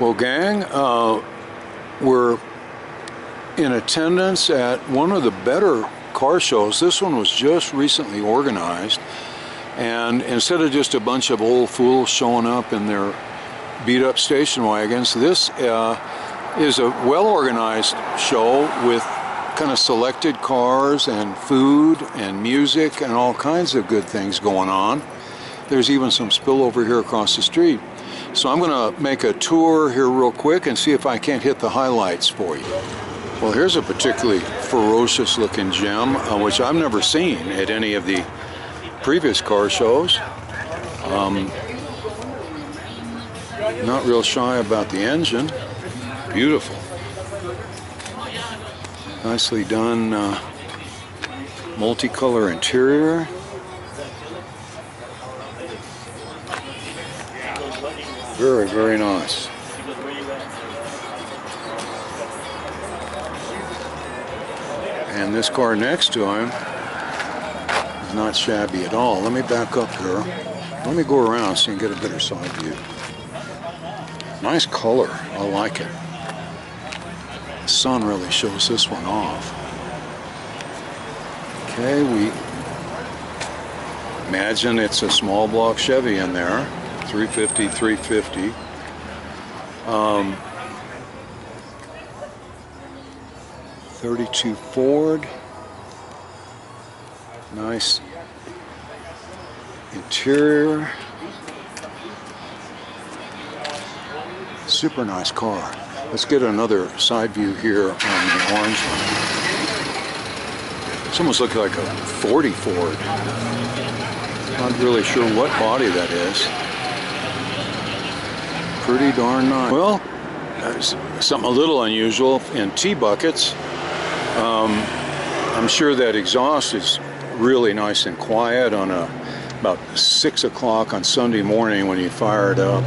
Well, gang, we're in attendance at one of the better car shows. This one was just recently organized, and instead of just a bunch of old fools showing up in their beat-up station wagons, this is a well-organized show with kind of selected cars and food and music and all kinds of good things going on. There's even some spillover here across the street. So I'm going to make a tour here real quick and see if I can't hit the highlights for you. Well, here's a particularly ferocious looking gem, which I've never seen at any of the previous car shows. Not real shy about the engine. Beautiful. Nicely done multicolor interior. Very, very nice. And this car next to him is not shabby at all. Let me back up here. Let me go around so you can get a better side view. Nice color. I like it. The sun really shows this one off. Okay, we imagine it's a small block Chevy in there. 350, 350. 32 Ford. Nice interior. Super nice car. Let's get another side view here on the orange one. It's almost looking like a 40 Ford. Not really sure what body that is. Pretty darn nice. Well, something a little unusual in T-buckets. I'm sure that exhaust is really nice and quiet on about 6 o'clock on Sunday morning when you fire it up.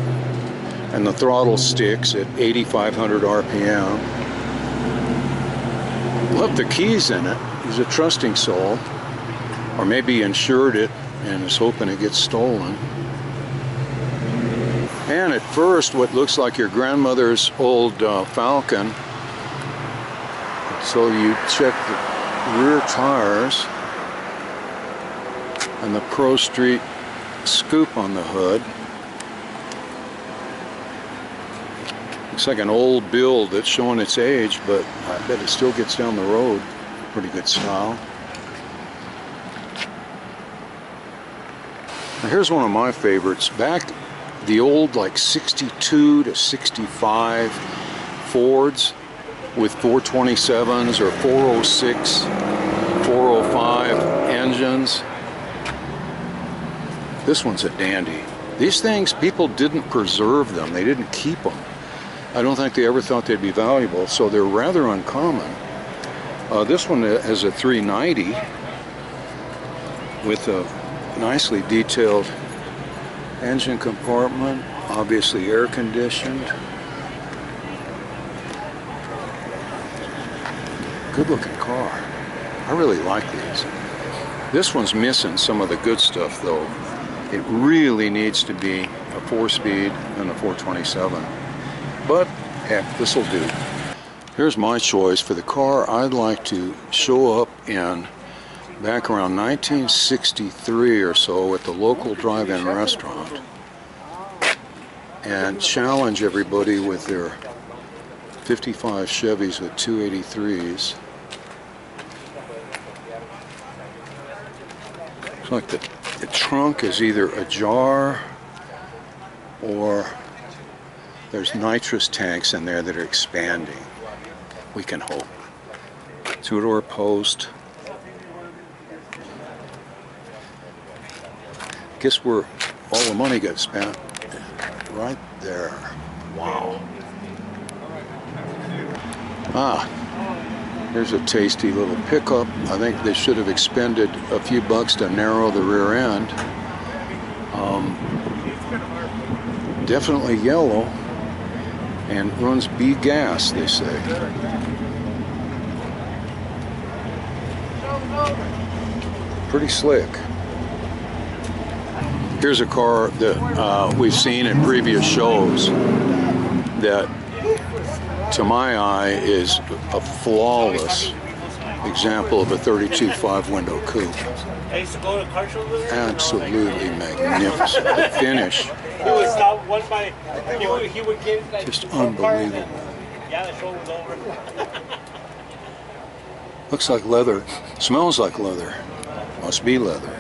And the throttle sticks at 8,500 RPM. Left the keys in it. He's a trusting soul. Or maybe he insured it and is hoping it gets stolen. And at first, what looks like your grandmother's old Falcon. So you check the rear tires and the Pro Street scoop on the hood. Looks like an old build that's showing its age, but I bet it still gets down the road. Pretty good style. Now here's one of my favorites. Back the old like 62 to 65 Fords with 427s or 406, 405 engines. This one's a dandy. These things, people didn't preserve them. They didn't keep them. I don't think they ever thought they'd be valuable, so they're rather uncommon. This one has a 390 with a nicely detailed engine compartment, obviously air conditioned. Good looking car. I really like these. This one's missing some of the good stuff though. It really needs to be a 4-speed and a 427. But heck, this'll do. Here's my choice for the car I'd like to show up in back around 1963 or so at the local drive-in restaurant and challenge everybody with their 55 Chevys with 283s. Looks like the trunk is either ajar or there's nitrous tanks in there that are expanding. We can hope. Two-door post. Guess where all the money got spent. Right there. Wow. Here's a tasty little pickup. I think they should have expended a few bucks to narrow the rear end. Definitely yellow and runs B gas, they say. Pretty slick. Here's a car that we've seen in previous shows. that, to my eye, is a flawless example of a 32 5-window coupe. Absolutely magnificent. The finish, just unbelievable. Looks like leather, smells like leather, must be leather.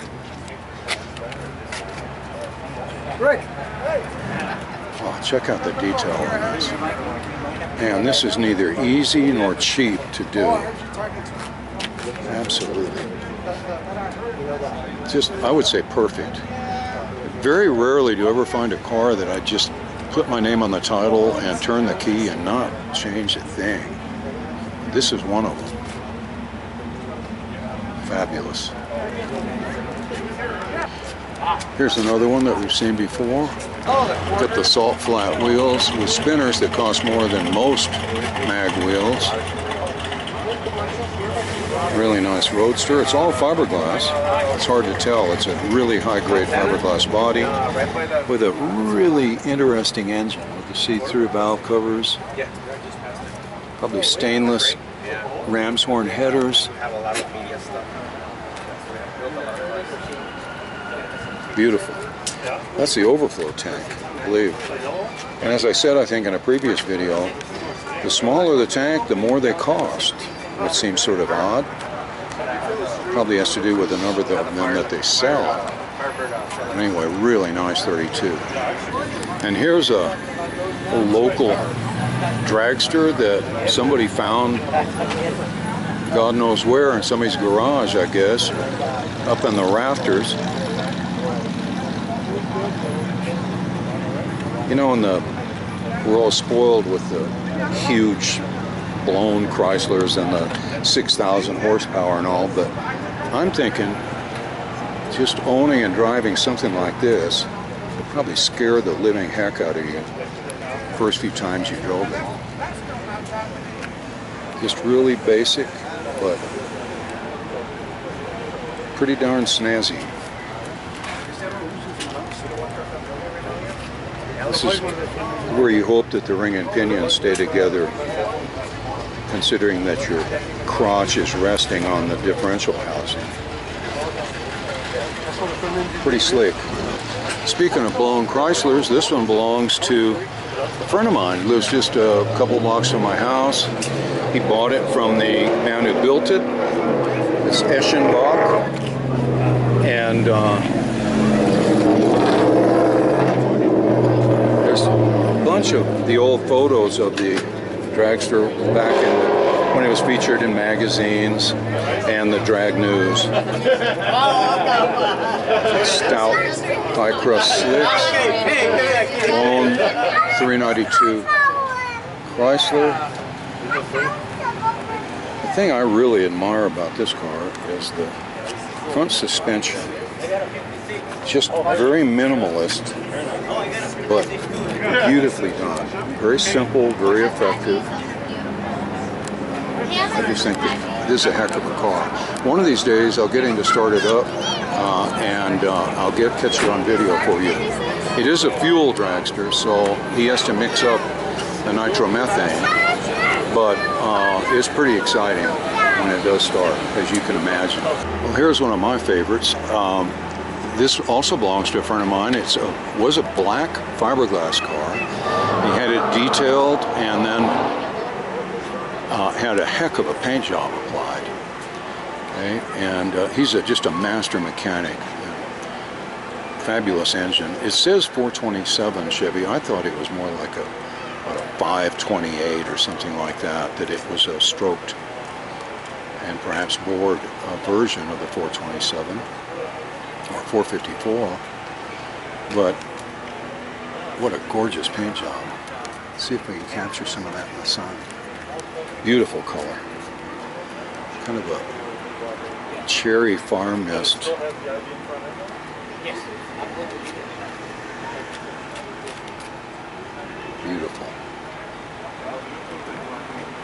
Oh, check out the detail on this. Man, this is neither easy nor cheap to do. Absolutely. Just, I would say perfect. Very rarely do you ever find a car that I just put my name on the title and turn the key and not change a thing. This is one of them. Fabulous. Here's another one that we've seen before. Got the salt flat wheels with spinners that cost more than most mag wheels. Really nice roadster. It's all fiberglass. It's hard to tell. It's a really high-grade fiberglass body with a really interesting engine with the see-through valve covers. Probably stainless ram's horn headers. Beautiful. That's the overflow tank, I believe. And as I said, I think in a previous video, the smaller the tank, the more they cost. Which seems sort of odd. Probably has to do with the number of them that they sell. Anyway, really nice 32. And here's a local dragster that somebody found, God knows where, in somebody's garage, I guess, up in the rafters. You know, we're all spoiled with the huge blown Chryslers and the 6,000 horsepower and all, but I'm thinking just owning and driving something like this would probably scare the living heck out of you the first few times you drove it. Just really basic, but pretty darn snazzy. This is where you hope that the ring and pinions stay together, considering that your crotch is resting on the differential housing. Pretty slick. Speaking of blown Chryslers, this one belongs to a friend of mine who lives just a couple blocks from my house. He bought it from the man who built it, this Eschenbach, and there's a bunch of the old photos of the dragster back when it was featured in magazines and the drag news. Stout high crust slicks, blown 392 Chrysler. The thing I really admire about this car is the front suspension. Just very minimalist, but beautifully done. Very simple, very effective. I just think that this is a heck of a car. One of these days I'll get him to start it up and I'll catch it on video for you. It is a fuel dragster, so he has to mix up the nitromethane, but it's pretty exciting when it does start, as you can imagine. Well, here's one of my favorites. This also belongs to a friend of mine. It was a black fiberglass car. He had it detailed and then had a heck of a paint job applied. Okay? And he's just a master mechanic. Fabulous engine. It says 427 Chevy. I thought it was more like a 528 or something like that, that it was a stroked and perhaps bored version of the 427. Or 454, but what a gorgeous paint job. Let's see if we can capture some of that in the sun. Beautiful color. Kind of a cherry farm mist. Beautiful.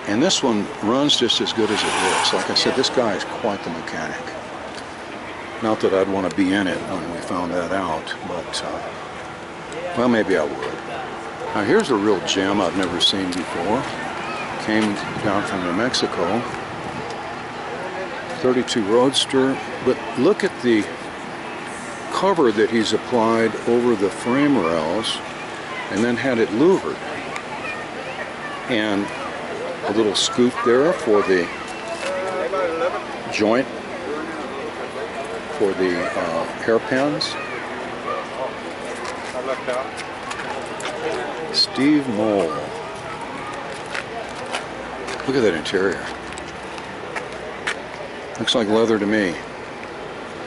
And this one runs just as good as it looks. Like I said, this guy is quite the mechanic. Not that I'd want to be in it when we found that out, but, well, maybe I would. Now here's a real gem I've never seen before. Came down from New Mexico. 32 Roadster, but look at the cover that he's applied over the frame rails and then had it louvered. And a little scoop there for the joint for the hairpins. Steve Mole. Look at that interior. Looks like leather to me.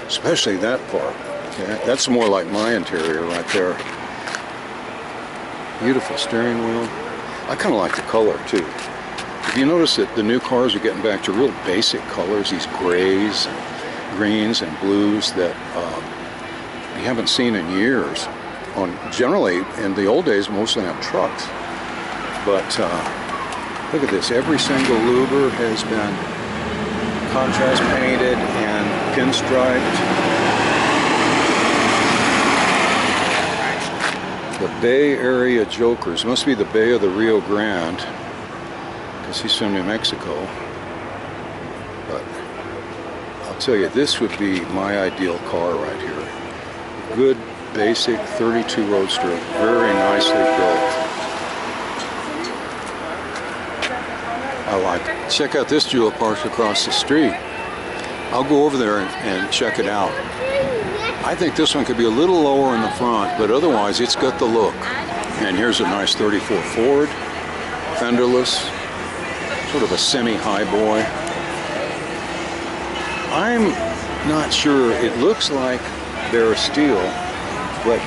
Especially that part. Okay? That's more like my interior right there. Beautiful steering wheel. I kind of like the color too. If you notice that the new cars are getting back to real basic colors, these grays and greens and blues that you haven't seen in years. Generally, in the old days, mostly on trucks. But look at this. Every single louver has been contrast painted and pinstriped. The Bay Area Jokers. Must be the Bay of the Rio Grande, because he's from New Mexico. But I'll tell you, this would be my ideal car right here. Good, basic 32 Roadster, very nicely built. I like it. Check out this jewel parked across the street. I'll go over there and check it out. I think this one could be a little lower in the front, but otherwise it's got the look. And here's a nice 34 Ford, fenderless, sort of a semi-high boy. I'm not sure, it looks like they're steel, but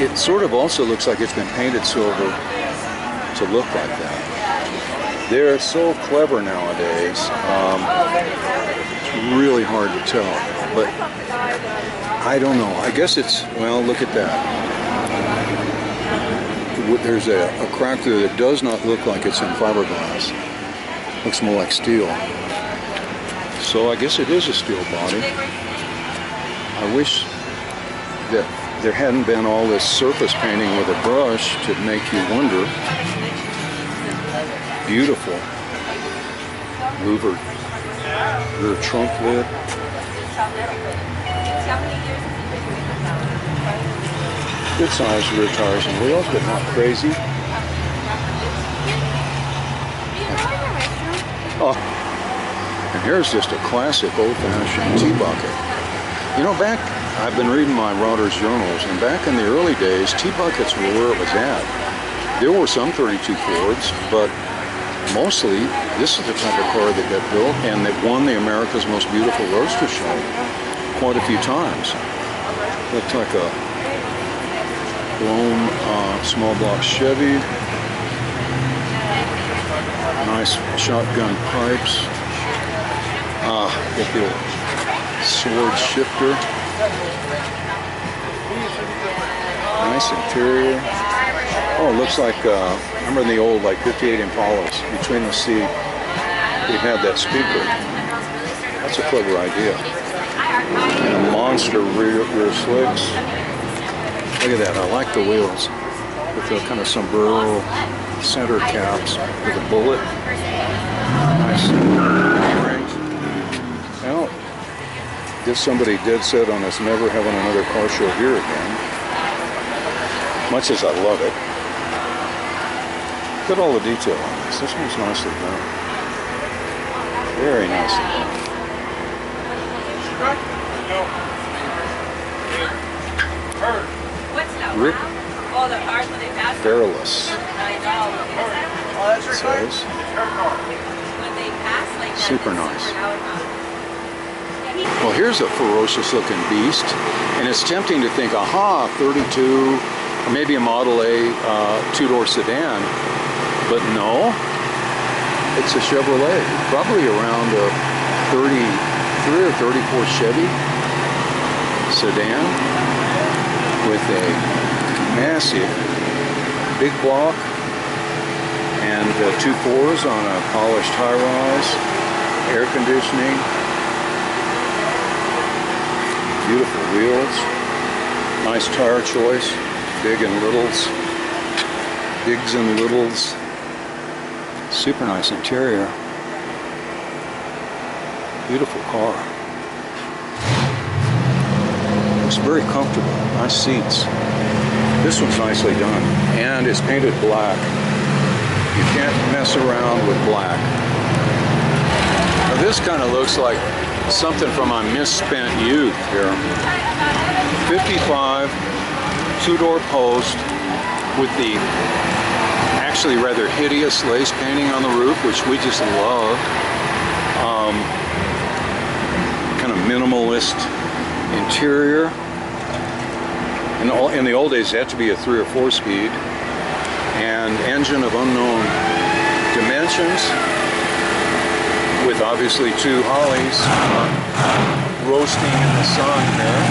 it sort of also looks like it's been painted silver to look like that. They're so clever nowadays. It's really hard to tell, but I don't know. I guess it's, well, look at that. There's a crack there that does not look like it's in fiberglass. Looks more like steel. So I guess it is a steel body. I wish that there hadn't been all this surface painting with a brush to make you wonder. Beautiful. Louvered rear trunk lid. Good size rear tires and wheels, but not crazy. Oh, and here's just a classic old-fashioned tea bucket. You know, I've been reading my Rotter's journals, and back in the early days, tea buckets were where it was at. There were some 32 Fords, but mostly this is the type of car that got built and that won the America's Most Beautiful Roadster show quite a few times. Looked like a Blohm small block Chevy. Nice shotgun pipes. Got the old sword shifter. Nice interior. Oh, it looks like, remember in the old like 58 Impalas, between the seat, they had that speaker. That's a clever idea. And a monster rear slicks. Look at that, I like the wheels. With the kind of sombrero center caps with a bullet. Nice rings. Well, I guess somebody dead set on us never having another car show here again. Much as I love it. Look at all the detail on this. This one's nicely done. Very nicely done. Rick Fairless. It says. Super nice. Well, here's a ferocious looking beast, and it's tempting to think, aha, 32, or maybe a Model A two-door sedan. But no, it's a Chevrolet, probably around a 33 or 34 Chevy sedan with a massive big block and 2 4s on a polished high-rise, air conditioning, beautiful wheels, nice tire choice, big and littles. bigs and littles. Super nice interior. Beautiful car. It's very comfortable. Nice seats. This one's nicely done, and it's painted black. You can't mess around with black. Now this kind of looks like something from my misspent youth here. 55, two-door post with the actually rather hideous lace painting on the roof, which we just love. Kind of minimalist interior. In the old days, it had to be a 3 or 4 speed, and engine of unknown dimensions, with obviously 2 Hollies roasting in the sun there.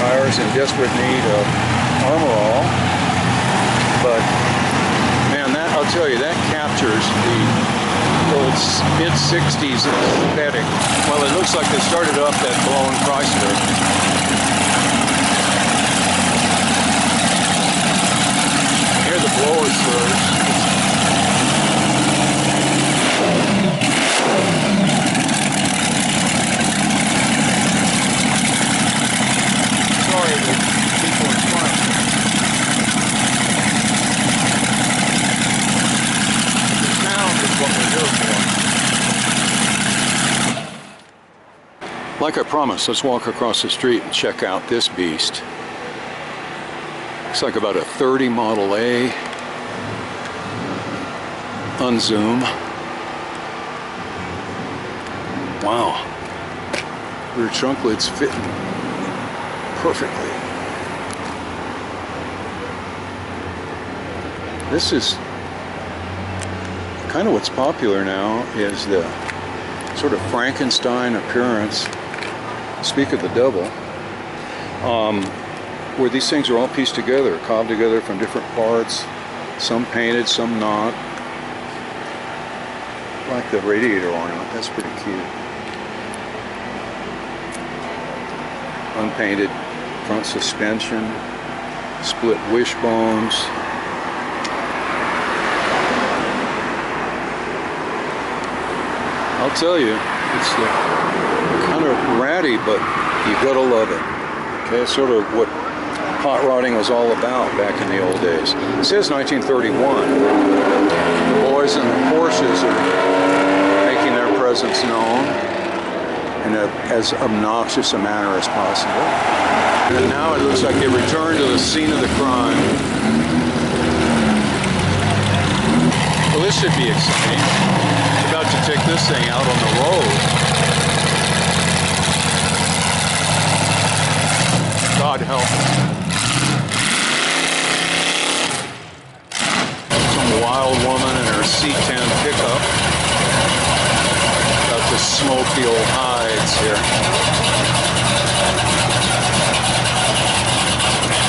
Tires in desperate need of armor all, but man, that, I'll tell you, that captures the old mid-60s aesthetic. Well, it looks like they started up that blown Chrysler. Hear the blower surge. Sorry, the people in front. The sound is what we're here for. Like I promised, let's walk across the street and check out this beast. Looks like about a 30 Model A. Unzoom. Wow. Rear trunk lid's fitting perfectly. This is kind of what's popular now, is the sort of Frankenstein appearance. Speak of the devil. Where these things are all pieced together, cobbed together from different parts, some painted, some not. Like the radiator ornament, that's pretty cute. Unpainted front suspension, split wishbones. I'll tell you, it's kind of ratty, but you gotta love it. Okay, it's sort of what hot rodding was all about back in the old days. It says 1931. The boys in the Porsches are making their presence known in as obnoxious a manner as possible. And now it looks like they return to the scene of the crime. Well, this should be exciting. It's about to take this thing out on the road. God help us. Wild woman in her C10 pickup. About to smoke the old hides here.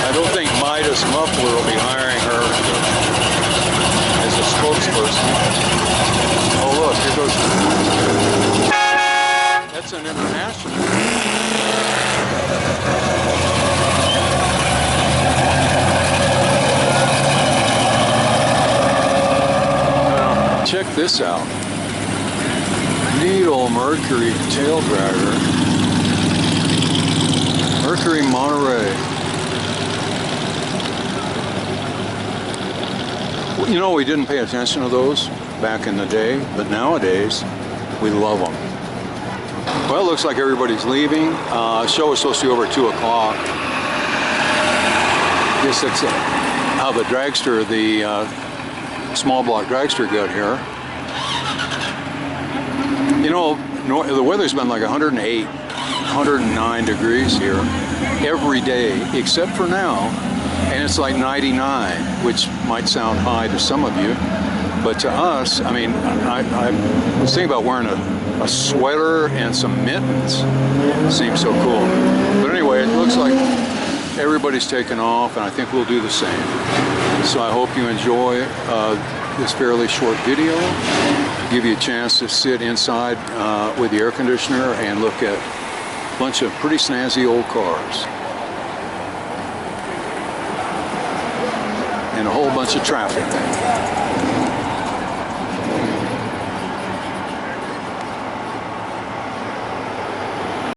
I don't think Midas Muffler will be hiring her as a spokesperson. Oh look, here goes. That's an International. Check this out. Neat old Mercury tail dragger. Mercury Monterey. Well, you know, we didn't pay attention to those back in the day, but nowadays we love them. Well, it looks like everybody's leaving. Show was supposed to be over at 2 o'clock. Guess that's how the dragster, the small block dragster got here. You know, the weather's been like 108, 109 degrees here every day, except for now, and it's like 99, which might sound high to some of you, but to us, I mean, I was thinking about wearing a sweater and some mittens. It seems so cool. But anyway, it looks like everybody's taken off, and I think we'll do the same. So I hope you enjoy this fairly short video. Give you a chance to sit inside with the air conditioner and look at a bunch of pretty snazzy old cars. and a whole bunch of traffic.